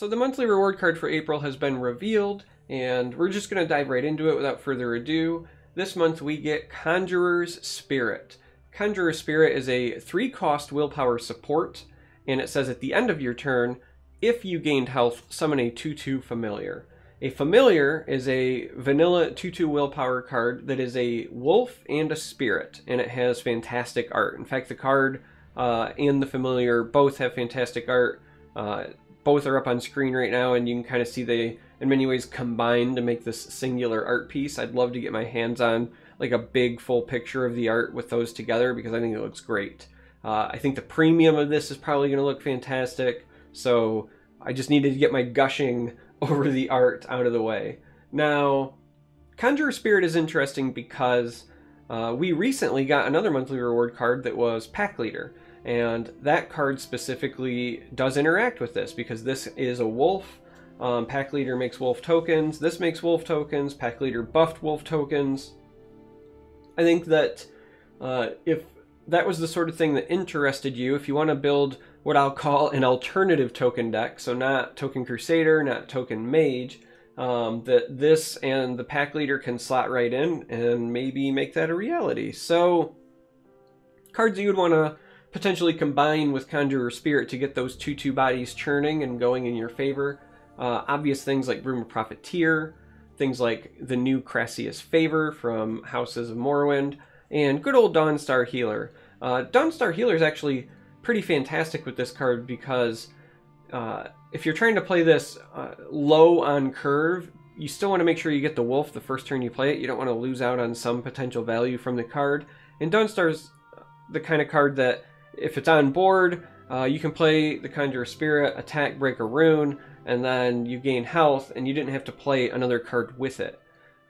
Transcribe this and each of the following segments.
So the monthly reward card for April has been revealed, and we're just going to dive right into it without further ado. This month we get Conjurer's Spirit. Conjurer's Spirit is a 3-cost willpower support, and it says at the end of your turn, if you gained health, summon a 2/2 familiar. A familiar is a vanilla 2/2 willpower card that is a wolf and a spirit, and it has fantastic art. In fact, the card and the familiar both have fantastic art. Both are up on screen right now, and you can kind of see they, in many ways, combine to make this singular art piece. I'd love to get my hands on like a big full picture of the art with those together because I think it looks great. I think the premium of this is probably going to look fantastic, so I just needed to get my gushing over the art out of the way. Now, Conjurer Spirit is interesting because we recently got another monthly reward card that was Pack Leader. And that card specifically does interact with this because this is a wolf. Pack Leader makes wolf tokens. This makes wolf tokens. Pack Leader buffed wolf tokens. I think that if that was the sort of thing that interested you, if you want to build what I'll call an alternative token deck, so not Token Crusader, not Token Mage, that this and the Pack Leader can slot right in and maybe make that a reality. So cards you would want to potentially combine with Conjurer Spirit to get those 2/2 bodies churning and going in your favor. Obvious things like Broom of Profiteer, things like the new Crassius Favor from Houses of Morrowind, and good old Dawnstar Healer. Dawnstar Healer is actually pretty fantastic with this card because if you're trying to play this low on curve, you still want to make sure you get the wolf the first turn you play it. You don't want to lose out on some potential value from the card. And Dawnstar's the kind of card that if it's on board, you can play the Conjurer Spirit, attack, break a rune, and then you gain health, and you didn't have to play another card with it.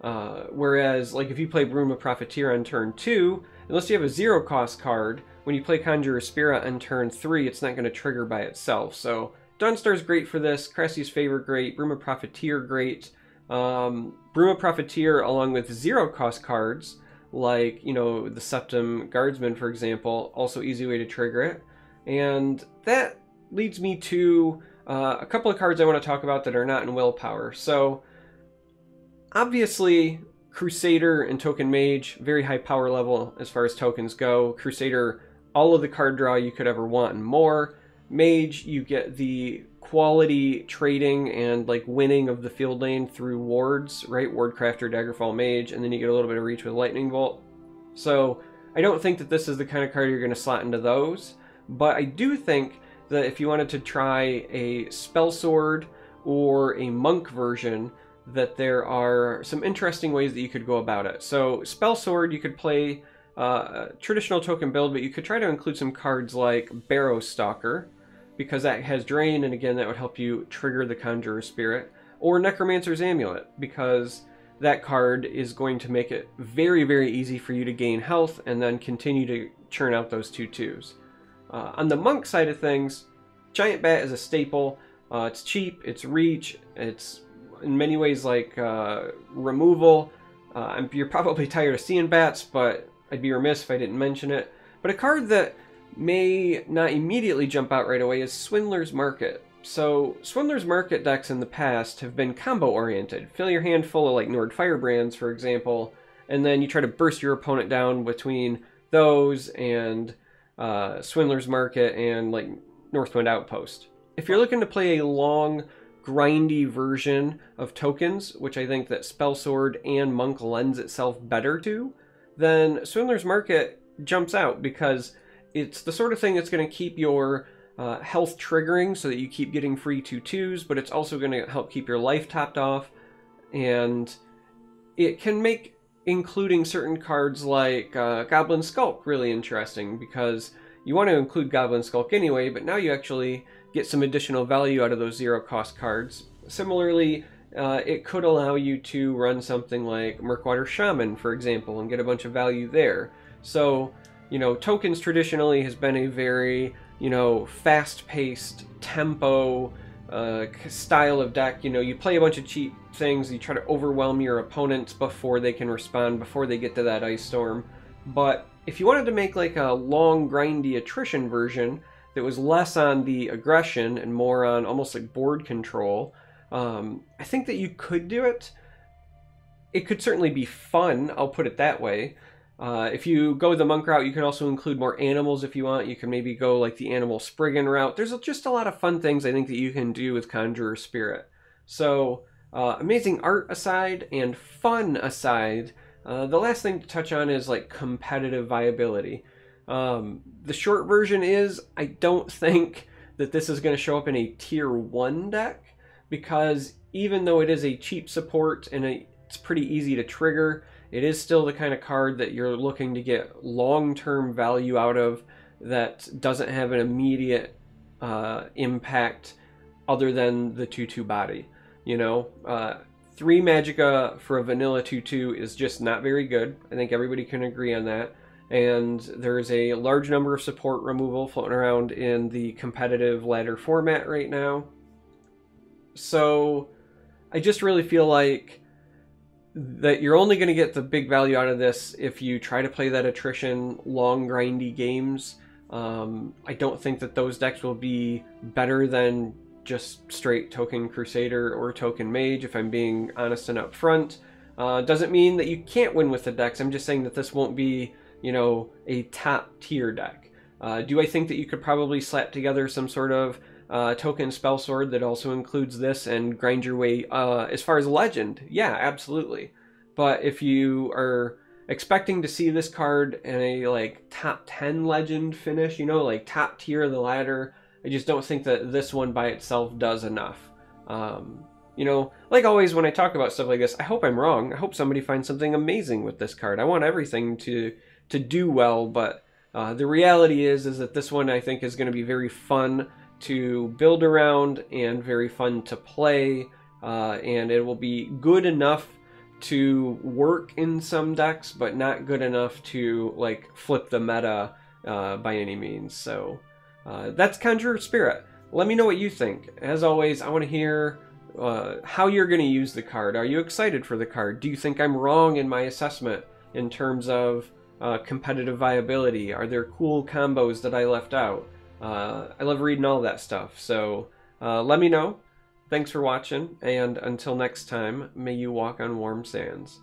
Whereas, like if you play Broom of Profiteer on turn 2, unless you have a 0-cost card, when you play Conjurer Spirit on turn 3, it's not going to trigger by itself. So Dawnstar's great for this, Crassius Favor great, Broom of Profiteer great. Broom of Profiteer along with 0-cost cards, like, you know, the Septum Guardsman, for example, also easy way to trigger it. And that leads me to a couple of cards I want to talk about that are not in willpower. So, obviously, Crusader and Token Mage, very high power level as far as tokens go. Crusader, all of the card draw you could ever want and more. Mage, you get the quality trading and like winning of the field lane through wards, right? Wardcrafter, Daggerfall Mage, and then you get a little bit of reach with Lightning Bolt. So I don't think that this is the kind of card you're going to slot into those, but I do think that if you wanted to try a Spell Sword or a Monk version, that there are some interesting ways that you could go about it. So Spell Sword, you could play a traditional token build, but you could try to include some cards like Barrow Stalker, because that has Drain, and again, that would help you trigger the Conjurer Spirit. Or Necromancer's Amulet, because that card is going to make it very, very easy for you to gain health and then continue to churn out those 2/2s. On the Monk side of things, Giant Bat is a staple. It's cheap, it's reach, it's in many ways like removal. You're probably tired of seeing bats, but I'd be remiss if I didn't mention it. But a card that may not immediately jump out right away is Swindler's Market. So Swindler's Market decks in the past have been combo oriented. Fill your hand full of like Nord Firebrands, for example, and then you try to burst your opponent down between those and Swindler's Market and like Northwind Outpost. If you're looking to play a long, grindy version of tokens, which I think that Spell Sword and Monk lends itself better to, then Swindler's Market jumps out because it's the sort of thing that's going to keep your health triggering so that you keep getting free 2/2s, but it's also going to help keep your life topped off, and it can make including certain cards like Goblin Skulk really interesting, because you want to include Goblin Skulk anyway, but now you actually get some additional value out of those 0-cost cards. Similarly, it could allow you to run something like Murkwater Shaman, for example, and get a bunch of value there. So, you know, tokens traditionally has been a very, you know, fast-paced tempo style of deck. You know, you play a bunch of cheap things, you try to overwhelm your opponents before they can respond, before they get to that Ice Storm. But if you wanted to make like a long, grindy attrition version, that was less on the aggression and more on almost like board control, I think that you could do it. It could certainly be fun, I'll put it that way. If you go the monk route, you can also include more animals if you want. You can maybe go like the animal Spriggan route. There's just a lot of fun things I think that you can do with Conjurer Spirit. So amazing art aside and fun aside, the last thing to touch on is like competitive viability. The short version is I don't think that this is going to show up in a tier 1 deck, because even though it is a cheap support and it's pretty easy to trigger, it is still the kind of card that you're looking to get long-term value out of that doesn't have an immediate impact other than the 2/2 body. You know, 3 Magicka for a vanilla 2/2 is just not very good. I think everybody can agree on that. And there's a large number of support removal floating around in the competitive ladder format right now. So I just really feel like that you're only going to get the big value out of this if you try to play that attrition, long, grindy games. I don't think that those decks will be better than just straight Token Crusader or Token Mage, if I'm being honest and upfront. Doesn't mean that you can't win with the decks. I'm just saying that this won't be, you know, a top tier deck. Do I think that you could probably slap together some sort of token spell sword that also includes this and grind your way as far as legend? Yeah, absolutely. But if you are expecting to see this card in a like top 10 legend finish, you know, like top tier of the ladder, I just don't think that this one by itself does enough. You know, like always when I talk about stuff like this, I hope I'm wrong. I hope somebody finds something amazing with this card. I want everything to do well, but the reality is that this one I think is going to be very fun to build around and very fun to play, and it will be good enough to work in some decks, but not good enough to like flip the meta by any means. So that's Conjurer Spirit. Let me know what you think. As always, I want to hear how you're going to use the card. Are you excited for the card? Do you think I'm wrong in my assessment in terms of competitive viability? Are there cool combos that I left out? I love reading all that stuff, so let me know. Thanks for watching, and until next time, may you walk on warm sands.